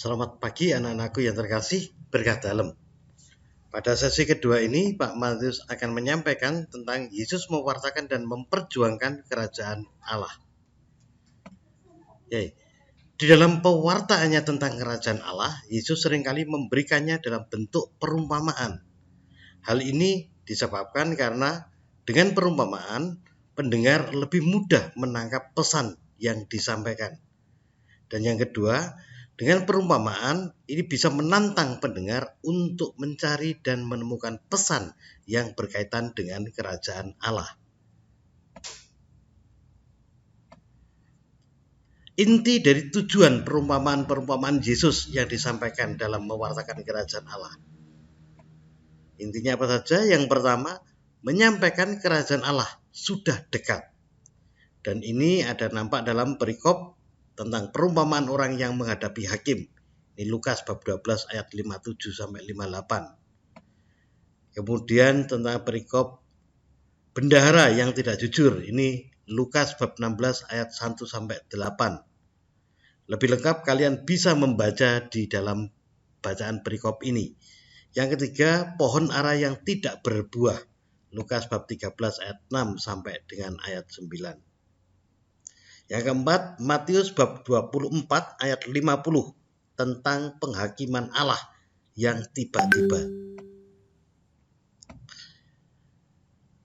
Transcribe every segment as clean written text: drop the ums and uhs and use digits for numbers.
Selamat pagi anak-anakku yang terkasih, berkah dalam. Pada sesi kedua ini, Pak Matius akan menyampaikan tentang Yesus mewartakan dan memperjuangkan kerajaan Allah. Di dalam pewartaannya tentang kerajaan Allah, Yesus seringkali memberikannya dalam bentuk perumpamaan. Hal ini disebabkan karena dengan perumpamaan, pendengar lebih mudah menangkap pesan yang disampaikan. Dan yang kedua, dengan perumpamaan ini bisa menantang pendengar untuk mencari dan menemukan pesan yang berkaitan dengan kerajaan Allah. Inti dari tujuan perumpamaan-perumpamaan Yesus yang disampaikan dalam mewartakan kerajaan Allah. Intinya apa saja? Yang pertama, menyampaikan kerajaan Allah sudah dekat. Dan ini ada nampak dalam perikop tentang perumpamaan orang yang menghadapi hakim. Ini Lukas bab 12 ayat 57 sampai 58. Kemudian tentang perikop bendahara yang tidak jujur. Ini Lukas bab 16 ayat 1 sampai 8. Lebih lengkap kalian bisa membaca di dalam bacaan perikop ini. Yang ketiga, pohon ara yang tidak berbuah. Lukas bab 13 ayat 6 sampai dengan ayat 9. Yang keempat, Matius bab 24 ayat 50 tentang penghakiman Allah yang tiba-tiba.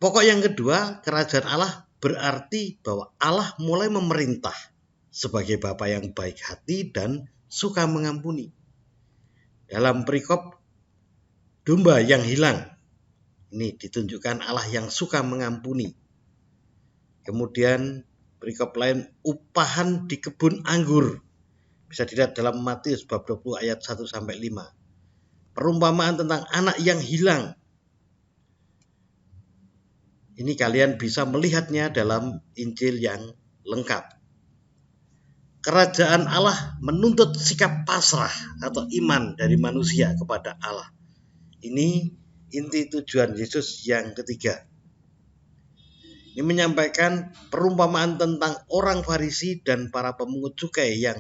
Pokok yang kedua, kerajaan Allah berarti bahwa Allah mulai memerintah sebagai Bapa yang baik hati dan suka mengampuni. Dalam perikop domba yang hilang, ini ditunjukkan Allah yang suka mengampuni. Kemudian perikop lain, upahan di kebun anggur. Bisa dilihat dalam Matius bab 20 ayat 1 sampai 5. Perumpamaan tentang anak yang hilang. Ini kalian bisa melihatnya dalam Injil yang lengkap. Kerajaan Allah menuntut sikap pasrah atau iman dari manusia kepada Allah. Ini inti tujuan Yesus yang ketiga. Ini menyampaikan perumpamaan tentang orang Farisi dan para pemungut cukai yang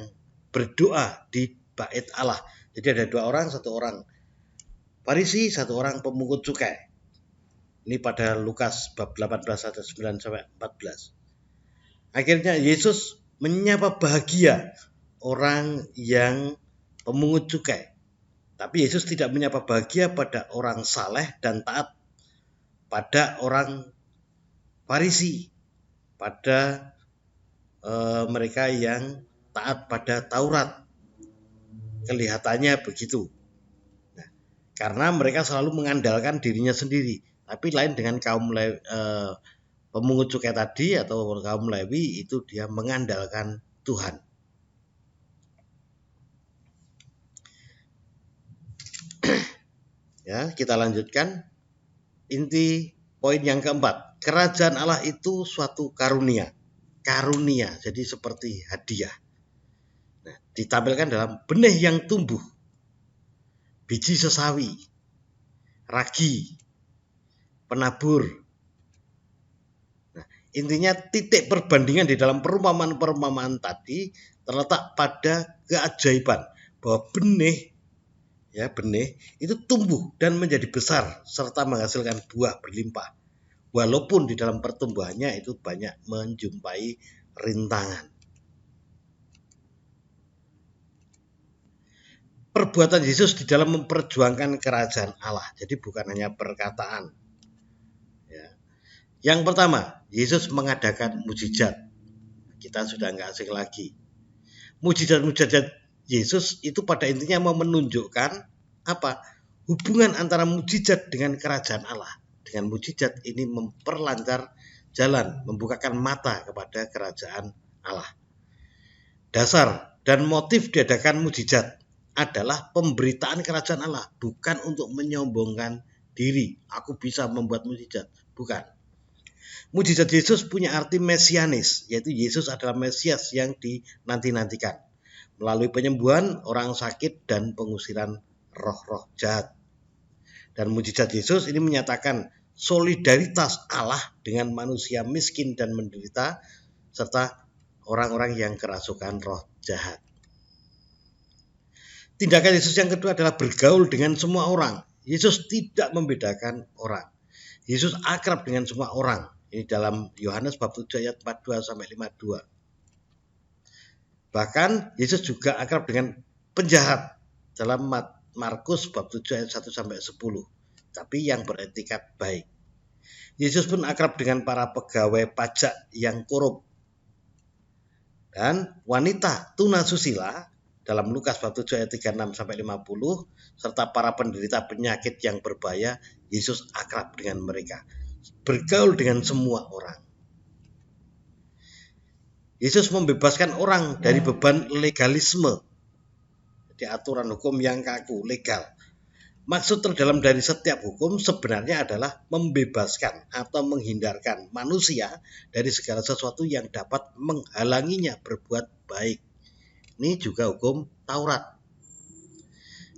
berdoa di bait Allah. Jadi ada dua orang, satu orang Farisi, satu orang pemungut cukai. Ini pada Lukas bab 18 ayat 9 sampai 14. Akhirnya Yesus menyapa bahagia orang yang pemungut cukai. Tapi Yesus tidak menyapa bahagia pada orang saleh dan taat, pada orang Farisi, pada mereka yang taat pada Taurat. Kelihatannya begitu. Nah, karena mereka selalu mengandalkan dirinya sendiri. Tapi lain dengan kaum pemungut cukai tadi atau kaum Lewi, itu dia mengandalkan Tuhan. Ya, kita lanjutkan. Inti poin yang keempat, kerajaan Allah itu suatu karunia. Karunia, jadi seperti hadiah. Nah, ditampilkan dalam benih yang tumbuh, biji sesawi, ragi, penabur. Nah, intinya titik perbandingan di dalam perumpamaan-perumpamaan tadi terletak pada keajaiban bahwa benih itu tumbuh dan menjadi besar serta menghasilkan buah berlimpah. Walaupun di dalam pertumbuhannya itu banyak menjumpai rintangan. Perbuatan Yesus di dalam memperjuangkan kerajaan Allah. Jadi bukan hanya perkataan. Ya. Yang pertama, Yesus mengadakan mujizat. Kita sudah nggak asing lagi. Mujizat-mujizat Yesus itu pada intinya mau menunjukkan apa? Hubungan antara mujizat dengan kerajaan Allah. Dengan mujizat ini memperlancar jalan, membukakan mata kepada kerajaan Allah. Dasar dan motif diadakan mujizat adalah pemberitaan kerajaan Allah, bukan untuk menyombongkan diri. Aku bisa membuat mujizat, bukan. Mujizat Yesus punya arti mesianis, yaitu Yesus adalah Mesias yang dinanti-nantikan. Melalui penyembuhan orang sakit dan pengusiran roh-roh jahat. Dan mujizat Yesus ini menyatakan solidaritas Allah dengan manusia miskin dan menderita, serta orang-orang yang kerasukan roh jahat. Tindakan Yesus yang kedua adalah bergaul dengan semua orang. Yesus tidak membedakan orang. Yesus akrab dengan semua orang. Ini dalam Yohanes bab 7 ayat 42 sampai 52. Bahkan Yesus juga akrab dengan penjahat dalam Markus bab 7 ayat 1 sampai 10. Tapi yang beretikat baik. Yesus pun akrab dengan para pegawai pajak yang korup. Dan wanita tunasusila dalam Lukas bab 7 ayat 36 sampai 50 serta para penderita penyakit yang berbahaya, Yesus akrab dengan mereka. Bergaul dengan semua orang. Yesus membebaskan orang dari beban legalisme. Jadi aturan hukum yang kaku, legal. Maksud terdalam dari setiap hukum sebenarnya adalah membebaskan atau menghindarkan manusia dari segala sesuatu yang dapat menghalanginya berbuat baik. Ini juga hukum Taurat.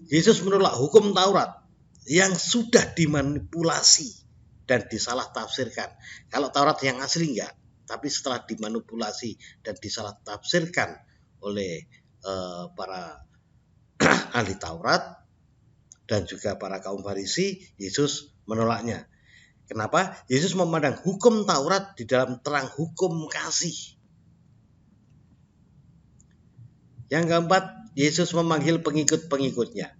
Yesus menolak hukum Taurat yang sudah dimanipulasi dan disalah tafsirkan. Kalau Taurat yang asli enggak, tapi setelah dimanipulasi dan disalah tafsirkan oleh para ahli Taurat dan juga para kaum Farisi, Yesus menolaknya. Kenapa? Yesus memandang hukum Taurat di dalam terang hukum kasih. Yang keempat, Yesus memanggil pengikut-pengikutnya.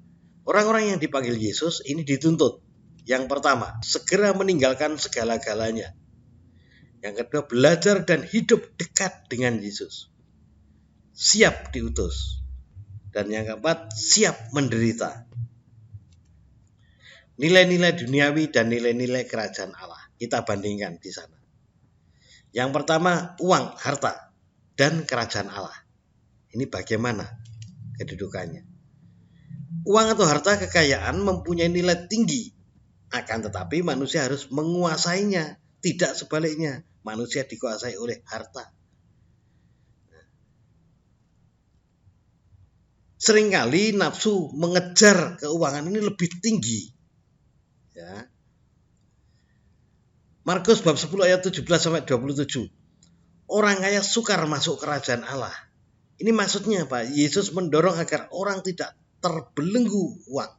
Orang-orang yang dipanggil Yesus ini dituntut. Yang pertama, segera meninggalkan segala-galanya. Yang kedua, belajar dan hidup dekat dengan Yesus. Siap diutus. Dan yang keempat, siap menderita. Nilai-nilai duniawi dan nilai-nilai kerajaan Allah. Kita bandingkan di sana. Yang pertama, uang, harta, dan kerajaan Allah. Ini bagaimana kedudukannya? Uang atau harta kekayaan mempunyai nilai tinggi. Akan tetapi manusia harus menguasainya. Tidak sebaliknya. Manusia dikuasai oleh harta. Seringkali nafsu mengejar keuangan ini lebih tinggi. Ya. Markus bab 10 ayat 17 sampai 27. Orang kaya sukar masuk kerajaan Allah. Ini maksudnya Pak, Yesus mendorong agar orang tidak terbelenggu uang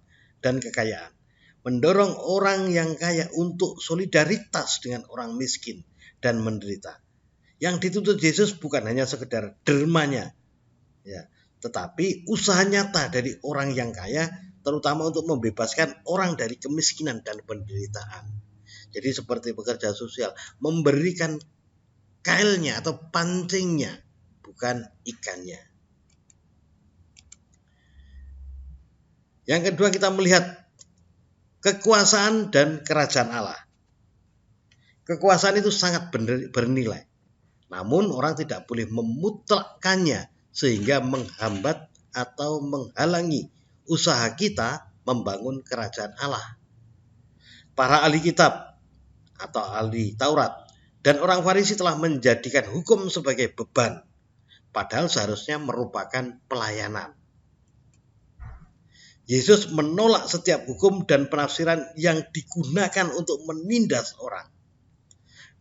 dan kekayaan. Mendorong orang yang kaya untuk solidaritas dengan orang miskin dan menderita. Yang dituntut Yesus bukan hanya sekedar dermanya, ya, tetapi usaha nyata dari orang yang kaya, terutama untuk membebaskan orang dari kemiskinan dan penderitaan. Jadi seperti pekerja sosial, memberikan kailnya atau pancingnya, bukan ikannya. Yang kedua, kita melihat kekuasaan dan kerajaan Allah. Kekuasaan itu sangat bernilai. Namun orang tidak boleh memutlakkannya sehingga menghambat atau menghalangi usaha kita membangun kerajaan Allah. Para ahli kitab atau ahli Taurat dan orang Farisi telah menjadikan hukum sebagai beban, padahal seharusnya merupakan pelayanan. Yesus menolak setiap hukum dan penafsiran yang digunakan untuk menindas orang.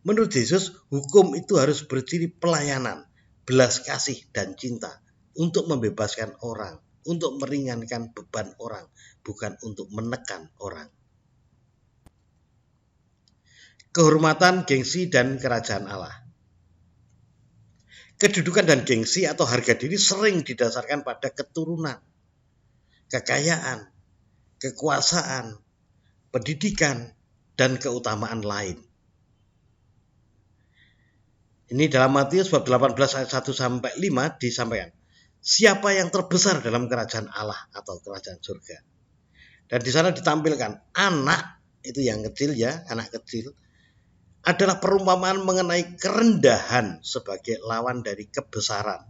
Menurut Yesus, hukum itu harus berciri pelayanan, belas kasih dan cinta untuk membebaskan orang, untuk meringankan beban orang, bukan untuk menekan orang. Kehormatan, gengsi, dan kerajaan Allah. Kedudukan dan gengsi atau harga diri sering didasarkan pada keturunan, kekayaan, kekuasaan, pendidikan, dan keutamaan lain. Ini dalam Matius bab 18 ayat 1 sampai 5 disampaikan. Siapa yang terbesar dalam kerajaan Allah atau kerajaan surga? Dan di sana ditampilkan anak, itu yang kecil ya, anak kecil, adalah perumpamaan mengenai kerendahan sebagai lawan dari kebesaran.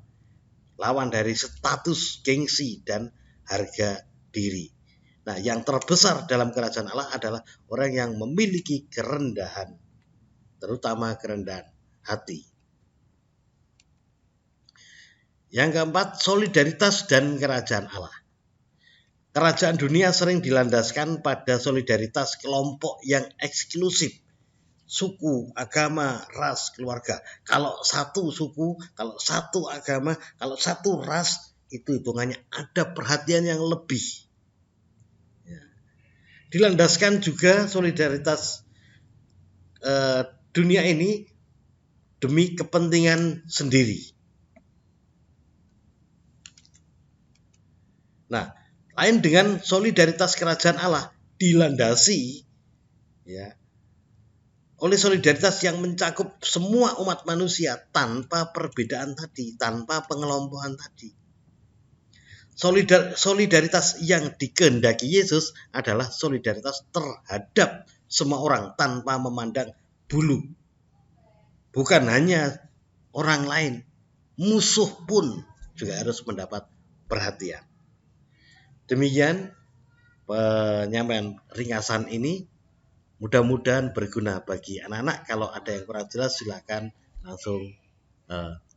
Lawan dari status, gengsi, dan harga diri. Nah, yang terbesar dalam kerajaan Allah adalah orang yang memiliki kerendahan, terutama kerendahan hati. Yang keempat, solidaritas dan kerajaan Allah. Kerajaan dunia sering dilandaskan pada solidaritas kelompok yang eksklusif. Suku, agama, ras, keluarga. Kalau satu suku, kalau satu agama, kalau satu ras, itu hitungannya ada perhatian yang lebih. Ya. Dilandaskan juga solidaritas dunia ini demi kepentingan sendiri. Nah, lain dengan solidaritas kerajaan Allah dilandasi ya oleh solidaritas yang mencakup semua umat manusia tanpa perbedaan tadi, tanpa pengelompokan tadi. Solidaritas yang dikehendaki Yesus adalah solidaritas terhadap semua orang tanpa memandang bulu. Bukan hanya orang lain, musuh pun juga harus mendapat perhatian. Demikian penyampaian ringkasan ini, mudah-mudahan berguna bagi anak-anak. Kalau ada yang kurang jelas silakan langsung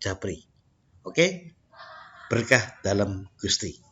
japri. Oke? Berkah dalam Gusti.